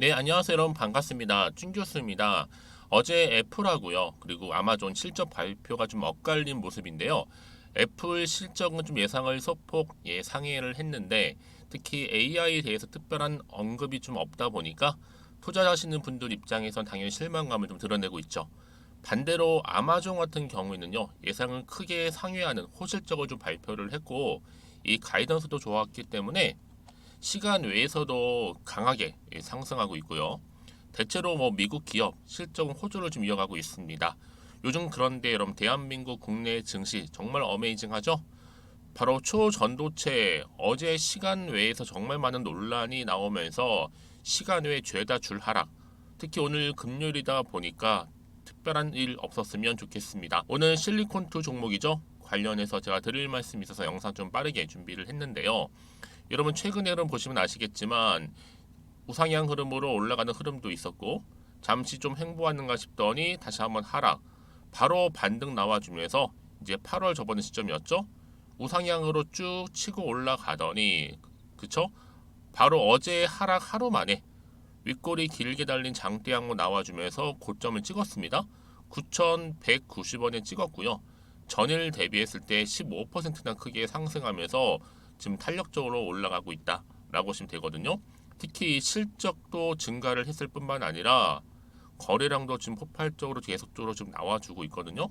네, 안녕하세요, 여러분. 반갑습니다. 준 교수입니다. 어제 애플하고요, 그리고 아마존 실적 발표가 좀 엇갈린 모습인데요. 애플 실적은 좀 예상을 소폭 상회를 했는데, 특히 AI에 대해서 특별한 언급이 좀 없다 보니까 투자하시는 분들 입장에선 당연히 실망감을 좀 드러내고 있죠. 반대로 아마존 같은 경우에는요, 예상을 크게 상회하는 호실적을 좀 발표를 했고, 이 가이던스도 좋았기 때문에 시간 외에서도 강하게 상승하고 있고요. 대체로 미국 기업 실적은 호조를 좀 이어가고 있습니다. 요즘 그런데 여러분 대한민국 국내 증시 정말 어메이징하죠? 바로 초전도체 어제 시간 외에서 정말 많은 논란이 나오면서 시간 외 죄다 줄 하락. 특히 오늘 금요일이다 보니까 특별한 일 없었으면 좋겠습니다. 오늘 실리콘2 종목이죠. 관련해서 제가 드릴 말씀이 있어서 영상 좀 빠르게 준비를 했는데요. 여러분 최근에 흐름 보시면 아시겠지만 우상향 흐름으로 올라가는 흐름도 있었고 잠시 좀 횡보하는가 싶더니 다시 한번 하락 바로 반등 나와주면서 이제 8월 저번 시점이었죠. 우상향으로 쭉 치고 올라가더니 그쵸? 바로 어제 하락 하루 만에 윗골이 길게 달린 장대 항목 나와주면서 고점을 찍었습니다. 9,190원에 찍었고요. 전일 대비했을 때 15%나 크게 상승하면서 지금 탄력적으로 올라가고 있다라고 보시면 되거든요. 특히 실적도 증가를 했을 뿐만 아니라 거래량도 지금 폭발적으로 계속적으로 좀 나와주고 있거든요.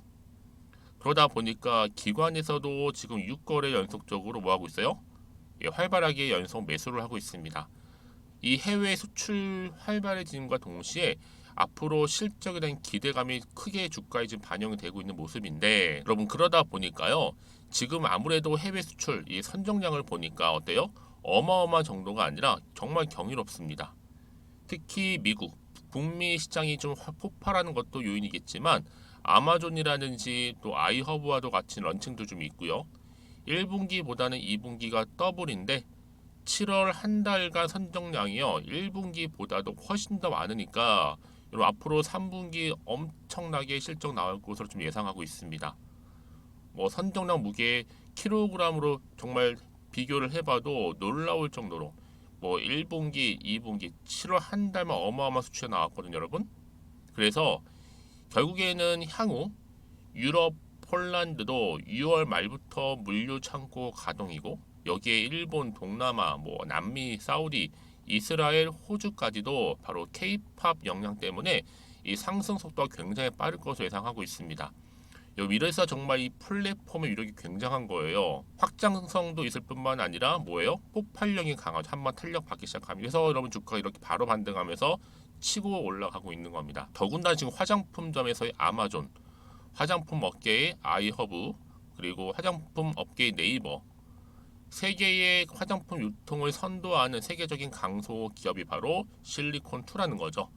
그러다 보니까 기관에서도 지금 6거래 연속적으로 뭐 하고 있어요? 활발하게 연속 매수를 하고 있습니다. 이 해외 수출 활발해짐과 동시에 앞으로 실적에 대한 기대감이 크게 주가에 지금 반영이 되고 있는 모습인데 여러분 그러다 보니까요. 지금 아무래도 해외 수출 이 선정량을 보니까 어때요? 어마어마한 정도가 아니라 정말 경이롭습니다. 특히 미국, 북미 시장이 좀 폭발하는 것도 요인이겠지만 아마존이라든지 또 아이허브와도 같이 런칭도 좀 있고요. 1분기보다는 2분기가 더블인데 7월 한 달간 선정량이요. 1분기보다도 훨씬 더 많으니까 여러분 앞으로 3분기 엄청나게 실적 나올 것으로 좀 예상하고 있습니다. 선정량 무게 킬로그램으로 정말 비교를 해봐도 놀라울 정도로 1분기, 2분기, 7월 한 달만 어마어마한 수치가 나왔거든요, 여러분. 그래서 결국에는 향후 유럽, 폴란드도 6월 말부터 물류 창고 가동이고 여기에 일본, 동남아, 남미, 사우디, 이스라엘, 호주까지도 바로 K-팝 영향 때문에 이 상승 속도가 굉장히 빠를 것으로 예상하고 있습니다. 이래서 정말 이 플랫폼의 위력이 굉장한 거예요. 확장성도 있을 뿐만 아니라 뭐예요? 폭발력이 강하죠. 한번 탄력 받기 시작하면. 그래서 여러분 주가가 이렇게 바로 반등하면서 치고 올라가고 있는 겁니다. 더군다나 지금 화장품점에서의 아마존, 화장품 업계의 아이허브, 그리고 화장품 업계의 네이버, 세계의 화장품 유통을 선도하는 세계적인 강소 기업이 바로 실리콘2라는 거죠.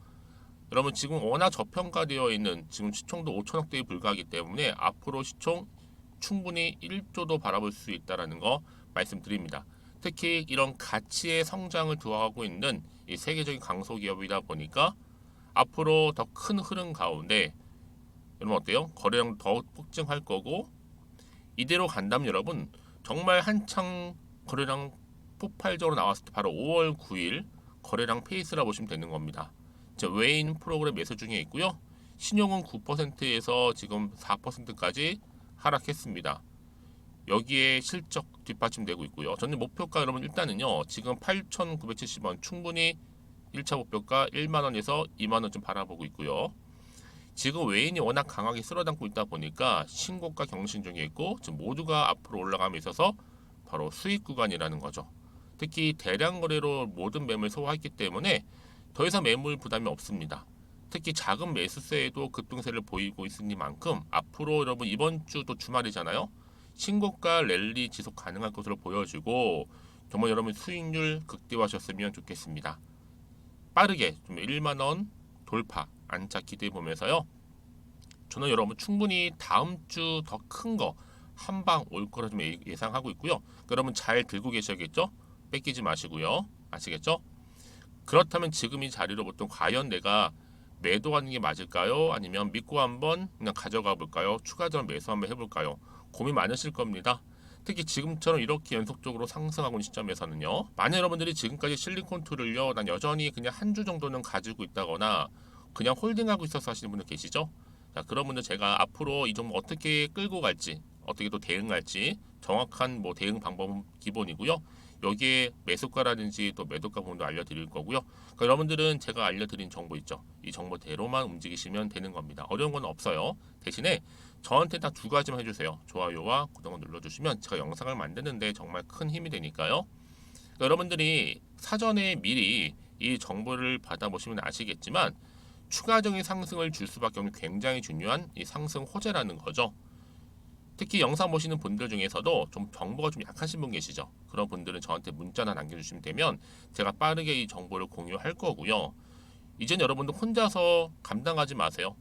여러분 지금 워낙 저평가되어 있는 지금 시총도 5천억대에 불과하기 때문에 앞으로 시총 충분히 1조도 바라볼 수 있다는 거 말씀드립니다. 특히 이런 가치의 성장을 두어가고 있는 이 세계적인 강소 기업이다 보니까 앞으로 더 큰 흐름 가운데 여러분 어때요? 거래량 더 폭증할 거고 이대로 간다면 여러분 정말 한창 거래량 폭발적으로 나왔을 때 바로 5월 9일 거래량 페이스라 보시면 되는 겁니다. 외인 프로그램 매수 중에 있고요. 신용은 9%에서 지금 4%까지 하락했습니다. 여기에 실적 뒷받침되고 있고요. 저는 목표가 여러분 일단은요. 지금 8,970원 충분히 1차 목표가 1만 원에서 2만 원 좀 바라보고 있고요. 지금 외인이 워낙 강하게 쓸어담고 있다 보니까 신고가 경신 중에 있고 지금 모두가 앞으로 올라감에 있어서 바로 수익 구간이라는 거죠. 특히 대량 거래로 모든 매물 소화했기 때문에 더 이상 매물 부담이 없습니다. 특히 작은 매수세에도 급등세를 보이고 있으니만큼 앞으로 여러분 이번 주도 주말이잖아요. 신고가 랠리 지속 가능할 것으로 보여지고 정말 여러분 수익률 극대화하셨으면 좋겠습니다. 빠르게 좀 1만 원 돌파 안착 기대해 보면서요. 저는 여러분 충분히 다음 주 더 큰 거 한 방 올 거라 좀 예상하고 있고요. 여러분 잘 들고 계셔야겠죠? 뺏기지 마시고요. 아시겠죠? 그렇다면 지금 이 자리로 보통 과연 내가 매도하는 게 맞을까요? 아니면 믿고 한번 그냥 가져가 볼까요? 추가적인 매수 한번 해볼까요? 고민 많으실 겁니다. 특히 지금처럼 이렇게 연속적으로 상승하고 있는 시점에서는요. 만약 여러분들이 지금까지 실리콘2를요, 난 여전히 그냥 한 주 정도는 가지고 있다거나 그냥 홀딩하고 있어서 하시는 분들 계시죠? 자, 그런 분들 제가 앞으로 이 종목 어떻게 끌고 갈지, 어떻게 또 대응할지 정확한 뭐 대응 방법은 기본이고요. 여기에 매수가라든지 또 매도가 부분도 알려드릴 거고요. 그러니까 여러분들은 제가 알려드린 정보 있죠. 이 정보대로만 움직이시면 되는 겁니다. 어려운 건 없어요. 대신에 저한테 딱 두 가지만 해주세요. 좋아요와 구독을 눌러주시면 제가 영상을 만드는데 정말 큰 힘이 되니까요. 그러니까 여러분들이 사전에 미리 이 정보를 받아보시면 아시겠지만 추가적인 상승을 줄 수밖에 없는 굉장히 중요한 이 상승 호재라는 거죠. 특히 영상 보시는 분들 중에서도 좀 정보가 좀 약하신 분 계시죠. 그런 분들은 저한테 문자나 남겨주시면 되면 제가 빠르게 이 정보를 공유할 거고요. 이젠 여러분들 혼자서 감당하지 마세요.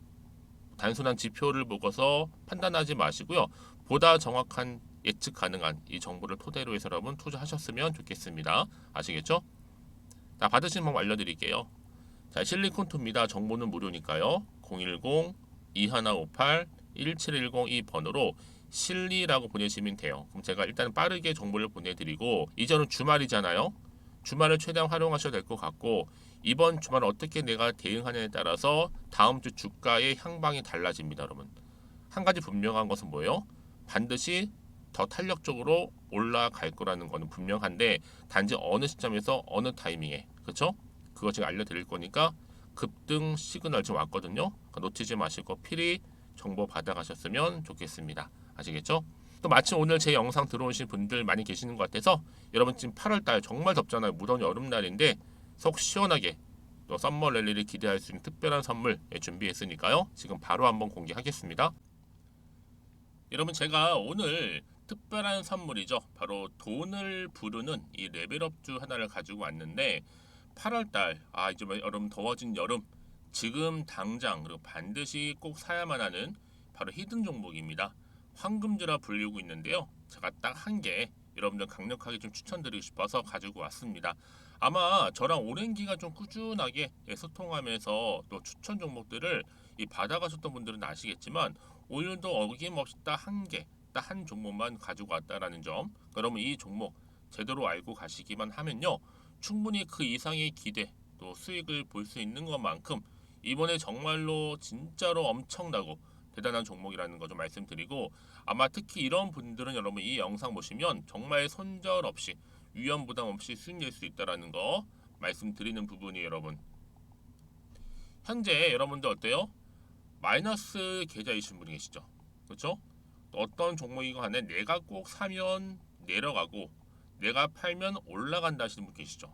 단순한 지표를 보고서 판단하지 마시고요. 보다 정확한 예측 가능한 이 정보를 토대로 해서 여러분 투자하셨으면 좋겠습니다. 아시겠죠? 자, 받으신 방법 알려드릴게요. 자, 실리콘2입니다. 정보는 무료니까요. 010-2158-1710 이 번호로 실리라고 보내시면 돼요. 그럼 제가 일단 빠르게 정보를 보내드리고 이제는 주말이잖아요. 주말을 최대한 활용하셔도 될 것 같고 이번 주말 어떻게 내가 대응하냐에 따라서 다음 주 주가의 향방이 달라집니다, 여러분. 한 가지 분명한 것은 뭐예요? 반드시 더 탄력적으로 올라갈 거라는 거는 분명한데 단지 어느 시점에서 어느 타이밍에 그렇죠? 그거 제가 알려드릴 거니까 급등 시그널 좀 왔거든요. 그러니까 놓치지 마시고 필히 정보 받아가셨으면 좋겠습니다. 아시겠죠? 또 마침 오늘 제 영상 들어오신 분들 많이 계시는 것 같아서 여러분 지금 8월달 정말 덥잖아요. 무더운 여름날인데 속 시원하게 또 썸머 랠리를 기대할 수 있는 특별한 선물 준비했으니까요. 지금 바로 한번 공개하겠습니다. 여러분 제가 오늘 특별한 선물이죠. 바로 돈을 부르는 이 레벨업주 하나를 가지고 왔는데 8월달 이제 여름 더워진 여름 지금 당장 그리고 반드시 꼭 사야만 하는 바로 히든 종목입니다. 황금주라 불리고 있는데요. 제가 딱 한 개 여러분들 강력하게 좀 추천드리고 싶어서 가지고 왔습니다. 아마 저랑 오랜 기간 좀 꾸준하게 소통하면서 또 추천 종목들을 받아가셨던 분들은 아시겠지만 오늘도 어김없이 딱 한 개, 딱 한 종목만 가지고 왔다라는 점. 그러면 이 종목 제대로 알고 가시기만 하면요. 충분히 그 이상의 기대 또 수익을 볼 수 있는 것만큼 이번에 정말로 진짜로 엄청나고 대단한 종목이라는 거 좀 말씀드리고 아마 특히 이런 분들은 여러분 이 영상 보시면 정말 손절 없이 위험 부담 없이 수익 낼 수 있다라는 거 말씀드리는 부분이에요, 여러분. 현재 여러분들 어때요? 마이너스 계좌이신 분이 계시죠? 그렇죠? 어떤 종목이건 간에 내가 꼭 사면 내려가고 내가 팔면 올라간다 하시는 분 계시죠?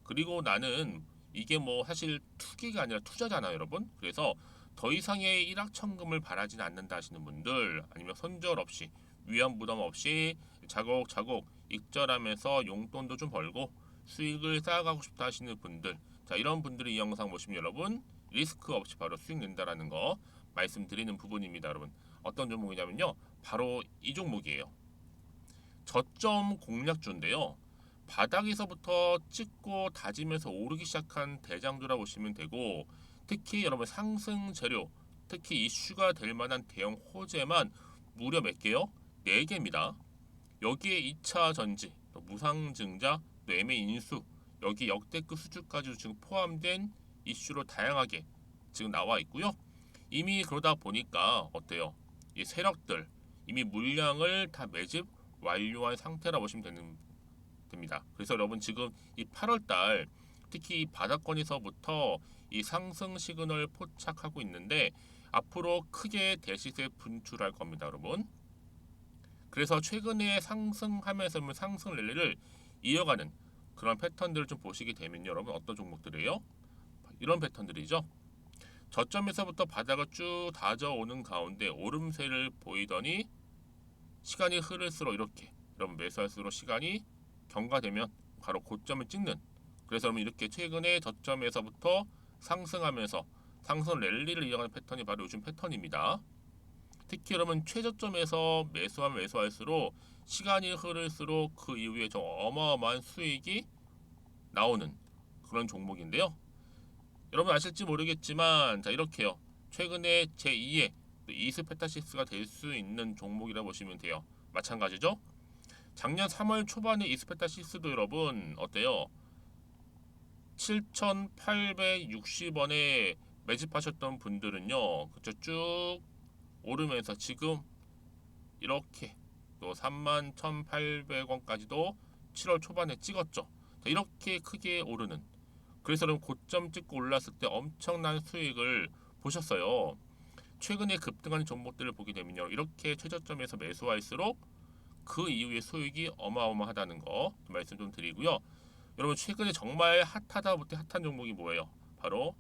그리고 나는 이게 뭐 사실 투기가 아니라 투자잖아요, 여러분. 그래서 더 이상의 일확천금을 바라진 않는다 하시는 분들 아니면 손절 없이 위험 부담 없이 자곡자곡 익절하면서 용돈도 좀 벌고 수익을 쌓아가고 싶다 하시는 분들 자 이런 분들이 이 영상 보시면 여러분 리스크 없이 바로 수익 낸다라는 거 말씀드리는 부분입니다, 여러분. 어떤 종목이냐면요. 바로 이 종목이에요. 저점 공략주인데요. 바닥에서부터 찍고 다지면서 오르기 시작한 대장주라 보시면 되고 특히 여러분 상승 재료 특히 이슈가 될 만한 대형 호재만 무려 몇 개요? 4개입니다. 여기에 2차 전지, 또 무상증자, 또 매매 인수 여기 역대급 수주까지 지금 포함된 이슈로 다양하게 지금 나와 있고요. 이미 그러다 보니까 어때요? 이 세력들 이미 물량을 다 매집 완료한 상태라 보시면 됩니다. 그래서 여러분 지금 이 8월달 특히 이 바닥권에서부터 이 상승 시그널 포착하고 있는데 앞으로 크게 대시세 분출할 겁니다, 여러분. 그래서 최근에 상승하면서 상승 랠리를 이어가는 그런 패턴들을 좀 보시게 되면 여러분 어떤 종목들이에요? 이런 패턴들이죠. 저점에서부터 바닥을 쭉 다져오는 가운데 오름세를 보이더니 시간이 흐를수록 이렇게 여러분 매수할수록 시간이 경과되면 바로 고점을 찍는 그래서 여러분 이렇게 최근에 저점에서부터 상승하면서 상승 랠리를 이어가는 패턴이 바로 요즘 패턴입니다. 특히 여러분 최저점에서 매수하면 매수할수록 시간이 흐를수록 그 이후에 좀 어마어마한 수익이 나오는 그런 종목인데요. 여러분 아실지 모르겠지만 자 이렇게요. 최근에 제2의 이스페타시스가 될 수 있는 종목이라 보시면 돼요. 마찬가지죠. 작년 3월 초반에 이스페타시스도 여러분 어때요? 7,860원에 매집하셨던 분들은요, 그쵸, 쭉 오르면서 지금 이렇게 또 31,800원까지도 7월 초반에 찍었죠. 자, 이렇게 크게 오르는, 그래서 그럼 고점 찍고 올랐을 때 엄청난 수익을 보셨어요. 최근에 급등하는 종목들을 보게 되면요, 이렇게 최저점에서 매수할수록 그 이후에 수익이 어마어마하다는 거 말씀 좀 드리고요. 여러분 최근에 정말 핫하다 못해 핫한 종목이 뭐예요? 바로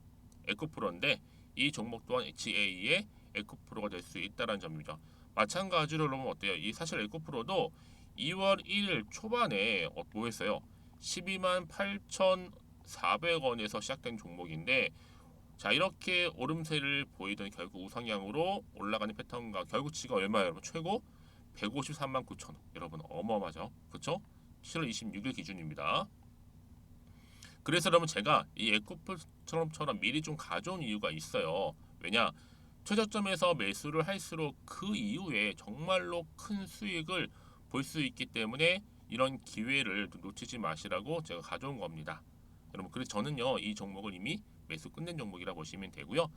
에코프로인데, 이 종목 또한 HA의 에코프로가 될 수 있다는 점입니다. 마찬가지로 여러분 어때요? 이 사실 에코프로도 2월 1일 초반에 뭐 했어요? 12만 8,400원에서 시작된 종목인데, 자 이렇게 오름세를 보이던 결국 우상향으로 올라가는 패턴과 결국 지가 얼마예요 여러분? 최고 153만 9천 원. 여러분 어마어마하죠, 그쵸? 7월 26일 기준입니다. 그래서 여러분 제가 이 에코프처럼 미리 좀 가져온 이유가 있어요. 왜냐, 최저점에서 매수를 할수록 그 이후에 정말로 큰 수익을 볼 수 있기 때문에 이런 기회를 놓치지 마시라고 제가 가져온 겁니다. 여러분 그래서 저는요 이 종목을 이미 매수 끝낸 종목이라 보시면 되고요.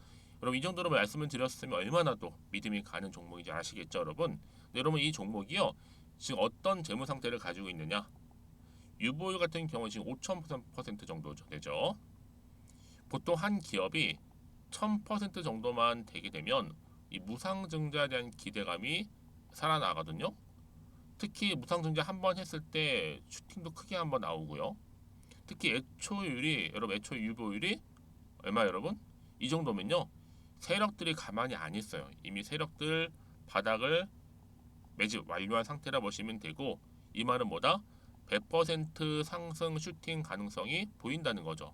여러분 이 정도로 말씀을 드렸으면 얼마나 또 믿음이 가는 종목인지 아시겠죠 여러분? 네, 여러분 이 종목이요 지금 어떤 재무 상태를 가지고 있느냐, 유보율 같은 경우 지금 5,000% 정도 되죠. 보통 한 기업이 1,000% 정도만 되게 되면 이 무상증자에 대한 기대감이 살아나거든요. 특히 무상증자 한 번 했을 때 슈팅도 크게 한번 나오고요. 특히 애초율이 여러분 애초 유보율이 얼마 여러분? 이 정도면요 세력들이 가만히 안 있어요. 이미 세력들 바닥을 매집 완료한 상태라 보시면 되고, 이 말은 뭐다? 100% 상승 슈팅 가능성이 보인다는 거죠.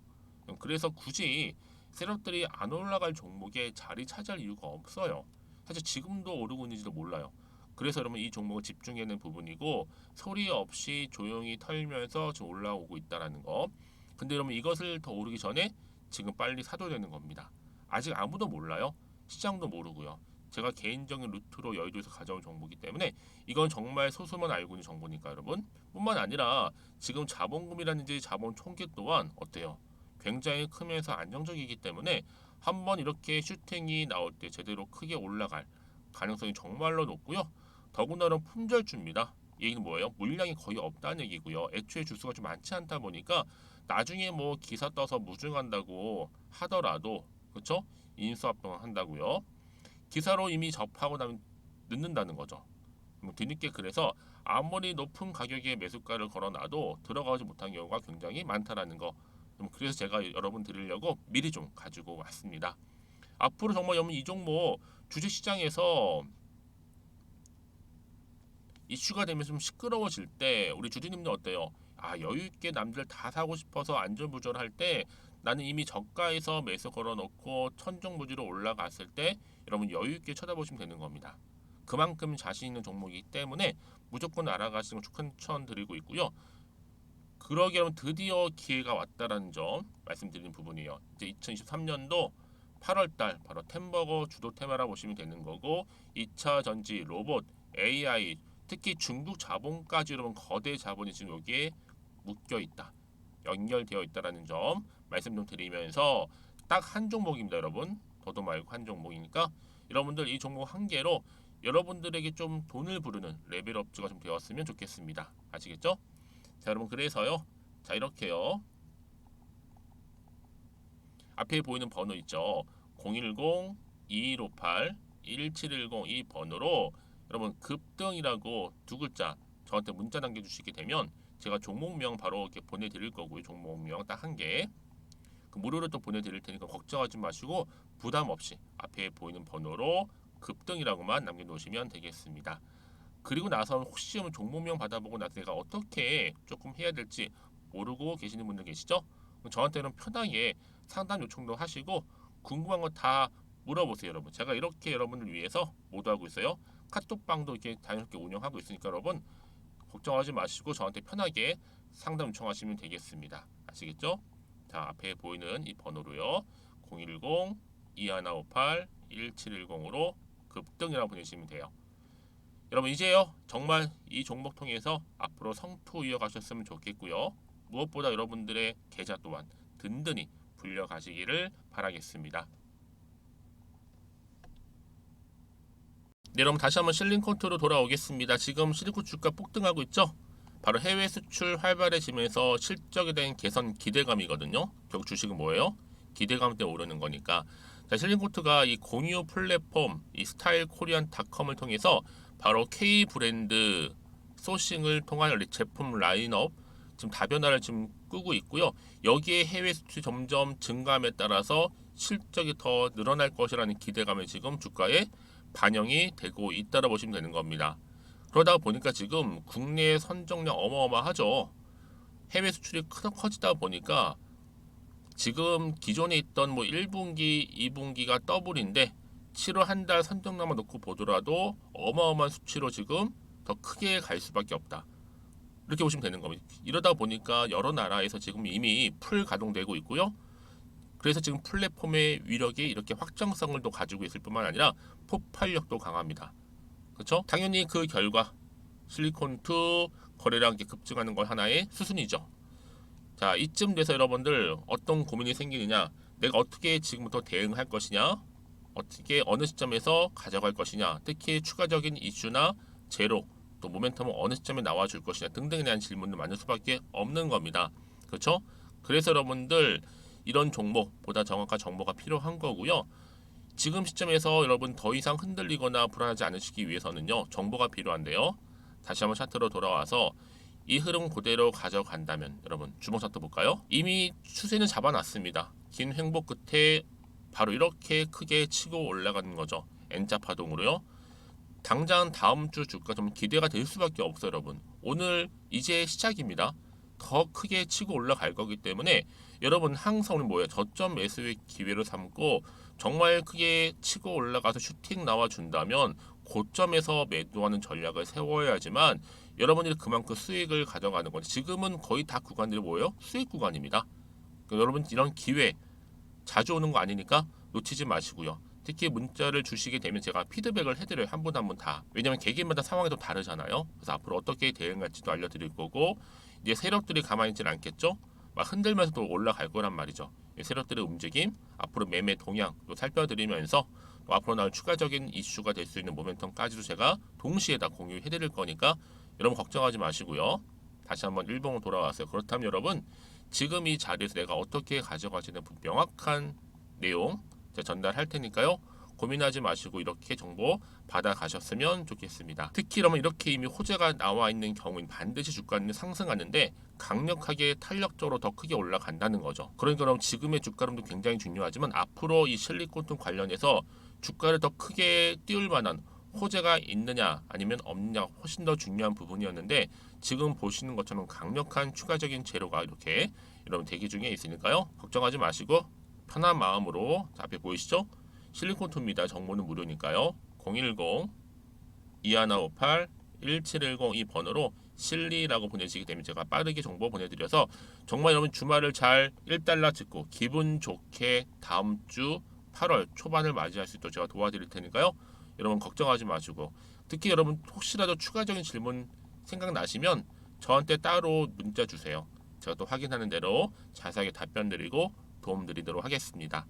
그래서 굳이 세력들이 안 올라갈 종목에 자리 차지할 이유가 없어요. 사실 지금도 오르고 있는지도 몰라요. 그래서 여러분 이 종목을 집중해야 하는 부분이고, 소리 없이 조용히 털면서 지금 올라오고 있다는 거. 근데 여러분 이것을 더 오르기 전에 지금 빨리 사도 되는 겁니다. 아직 아무도 몰라요. 시장도 모르고요. 제가 개인적인 루트로 여의도에서 가져온 정보이기 때문에 이건 정말 소수만 알고 있는 정보니까 여러분. 뿐만 아니라 지금 자본금이라든지 자본 총계 또한 어때요? 굉장히 크면서 안정적이기 때문에 한번 이렇게 슈팅이 나올 때 제대로 크게 올라갈 가능성이 정말로 높고요. 더군다나 품절주입니다. 이 얘기는 뭐예요? 물량이 거의 없다는 얘기고요. 애초에 주수가 좀 많지 않다 보니까 나중에 뭐 기사 떠서 무증한다고 하더라도, 그렇죠? 인수합병 한다고요. 기사로 이미 접하고 나면 늦는다는 거죠. 뒤늦게, 그래서 아무리 높은 가격에 매수가를 걸어놔도 들어가지 못한 경우가 굉장히 많다라는 거. 그래서 제가 여러분 드리려고 미리 좀 가지고 왔습니다. 앞으로 정말 여러분 이 종목 주식시장에서 이슈가 되면서 좀 시끄러워질 때 우리 주주님들 어때요? 아 여유 있게 남들 다 사고 싶어서 안전부절할 때 나는 이미 저가에서 매수 걸어놓고 천정부지로 올라갔을 때 여러분 여유 있게 쳐다보시면 되는 겁니다. 그만큼 자신 있는 종목이기 때문에 무조건 알아가시는 걸 추천드리고 있고요. 그러기 여러분 드디어 기회가 왔다라는 점 말씀드리는 부분이에요. 이제 2023년도 8월달 바로 템버거 주도 테마라 보시면 되는 거고, 2차 전지, 로봇, AI, 특히 중국 자본까지 여러분 거대 자본이 지금 여기에 묶여 있다, 연결되어 있다라는 점 말씀 좀 드리면서 딱 한 종목입니다, 여러분. 더도 말고 한 종목이니까 여러분들 이 종목 한 개로 여러분들에게 좀 돈을 부르는 레벨업주가 좀 되었으면 좋겠습니다. 아시겠죠? 자, 여러분 그래서요. 자, 이렇게요. 앞에 보이는 번호 있죠. 010-2158-1710 이 번호로 여러분 급등이라고 두 글자 저한테 문자 남겨주시게 되면 제가 종목명 바로 이렇게 보내드릴 거고요. 종목명 딱 한 개. 그 무료로 또 보내드릴 테니까 걱정하지 마시고 부담 없이 앞에 보이는 번호로 급등이라고만 남겨놓으시면 되겠습니다. 그리고 나서 혹시 종목명 받아보고 나서 내가 어떻게 조금 해야 될지 모르고 계시는 분들 계시죠? 저한테는 편하게 상담 요청도 하시고 궁금한 거 다 물어보세요, 여러분. 제가 이렇게 여러분을 위해서 모두하고 있어요. 카톡방도 이렇게 자연스럽게 운영하고 있으니까 여러분 걱정하지 마시고 저한테 편하게 상담 요청하시면 되겠습니다. 아시겠죠? 자, 앞에 보이는 이 번호로요. 010-2158-1710으로 급등이라고 보내시면 돼요. 여러분 이제요 정말 이 종목 통해서 앞으로 성투 이어가셨으면 좋겠고요. 무엇보다 여러분들의 계좌 또한 든든히 불려가시기를 바라겠습니다. 네, 여러분 다시 한번 실링코트로 돌아오겠습니다. 지금 실링코트 주가 폭등하고 있죠? 바로 해외 수출 활발해지면서 실적에 대한 개선 기대감이거든요. 결국 주식은 뭐예요? 기대감 때문에 오르는 거니까. 자, 실링코트가 이 공유 플랫폼 이 스타일 코리안닷컴을 통해서 바로 K 브랜드 소싱을 통한 제품 라인업 지금 다변화를 지금 꾸고 있고요. 여기에 해외 수출이 점점 증가함에 따라서 실적이 더 늘어날 것이라는 기대감이 지금 주가에 반영이 되고 있다고 보시면 되는 겁니다. 그러다 보니까 지금 국내 선정량 어마어마하죠. 해외 수출이 커지다 보니까 지금 기존에 있던 뭐 1분기, 2분기가 더블인데 7월 한 달 선정량만 놓고 보더라도 어마어마한 수치로 지금 더 크게 갈 수밖에 없다. 이렇게 보시면 되는 겁니다. 이러다 보니까 여러 나라에서 지금 이미 풀 가동되고 있고요. 그래서 지금 플랫폼의 위력이 이렇게 확장성을 또 가지고 있을 뿐만 아니라 폭발력도 강합니다. 그렇죠? 당연히 그 결과 실리콘2 거래량이 급증하는 건 하나의 수순이죠. 자, 이쯤 돼서 여러분들 어떤 고민이 생기느냐, 내가 어떻게 지금부터 대응할 것이냐, 어떻게 어느 시점에서 가져갈 것이냐, 특히 추가적인 이슈나 제로, 또 모멘텀은 어느 시점에 나와줄 것이냐 등등에 대한 질문을 많을 수밖에 없는 겁니다. 그렇죠? 그래서 여러분들 이런 종목보다 정확한 정보가 필요한 거고요. 지금 시점에서 여러분 더 이상 흔들리거나 불안하지 않으시기 위해서는요, 정보가 필요한데요. 다시 한번 차트로 돌아와서 이 흐름 그대로 가져간다면 여러분 주봉 차트 볼까요? 이미 추세는 잡아놨습니다. 긴 횡보 끝에 바로 이렇게 크게 치고 올라가는 거죠. N자 파동으로요. 당장 다음 주 주가 좀 기대가 될 수밖에 없어요, 여러분. 오늘 이제 시작입니다. 더 크게 치고 올라갈 거기 때문에 여러분 항상 오늘 뭐예요? 저점 매수의 기회로 삼고 정말 크게 치고 올라가서 슈팅 나와 준다면 고점에서 매도하는 전략을 세워야지만 여러분들이 그만큼 수익을 가져가는 건데 지금은 거의 다 구간들이 뭐예요? 수익 구간입니다. 그러니까 여러분 이런 기회 자주 오는 거 아니니까 놓치지 마시고요. 특히 문자를 주시게 되면 제가 피드백을 해드려요. 한 분 한 분 다. 왜냐면 개개인마다 상황이 또 다르잖아요. 그래서 앞으로 어떻게 대응할지도 알려드릴 거고 이제 세력들이 가만히 있지는 않겠죠. 막 흔들면서 또 올라갈 거란 말이죠. 세력들의 움직임, 앞으로 매매 동향 또 살펴드리면서 또 앞으로 나올 추가적인 이슈가 될 수 있는 모멘텀까지도 제가 동시에 다 공유해드릴 거니까 여러분 걱정하지 마시고요. 다시 한번 일봉으로 돌아왔어요. 그렇다면 여러분 지금 이 자리에서 내가 어떻게 가져가지는 명확한 내용 제가 전달할 테니까요. 고민하지 마시고 이렇게 정보 받아가셨으면 좋겠습니다. 특히 그러면 이렇게 이미 호재가 나와 있는 경우는 반드시 주가는 상승하는데 강력하게 탄력적으로 더 크게 올라간다는 거죠. 그러니까 그럼 지금의 주가름도 굉장히 중요하지만 앞으로 이 실리콘 관련해서 주가를 더 크게 띄울 만한 호재가 있느냐 아니면 없느냐 훨씬 더 중요한 부분이었는데 지금 보시는 것처럼 강력한 추가적인 재료가 이렇게 여러분 대기 중에 있으니까요. 걱정하지 마시고 편한 마음으로 앞에 보이시죠? 실리콘2입니다. 정보는 무료니까요. 010-2158-1710 이 번호로 실리라고 보내시게 되면 제가 빠르게 정보 보내드려서 정말 여러분 주말을 잘 1달러 찍고 기분 좋게 다음 주 8월 초반을 맞이할 수 있도록 제가 도와드릴 테니까요. 여러분 걱정하지 마시고 특히 여러분 혹시라도 추가적인 질문 생각나시면 저한테 따로 문자 주세요. 제가 또 확인하는 대로 자세하게 답변 드리고 도움 드리도록 하겠습니다.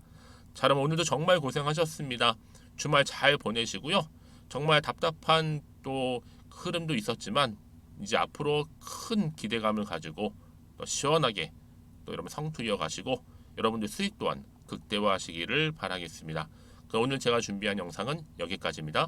자, 그럼 오늘도 정말 고생하셨습니다. 주말 잘 보내시고요. 정말 답답한 또 흐름도 있었지만 이제 앞으로 큰 기대감을 가지고 또 시원하게 또 여러분 성투 이어가시고 여러분들 수익 또한 극대화하시기를 바라겠습니다. 오늘 제가 준비한 영상은 여기까지입니다.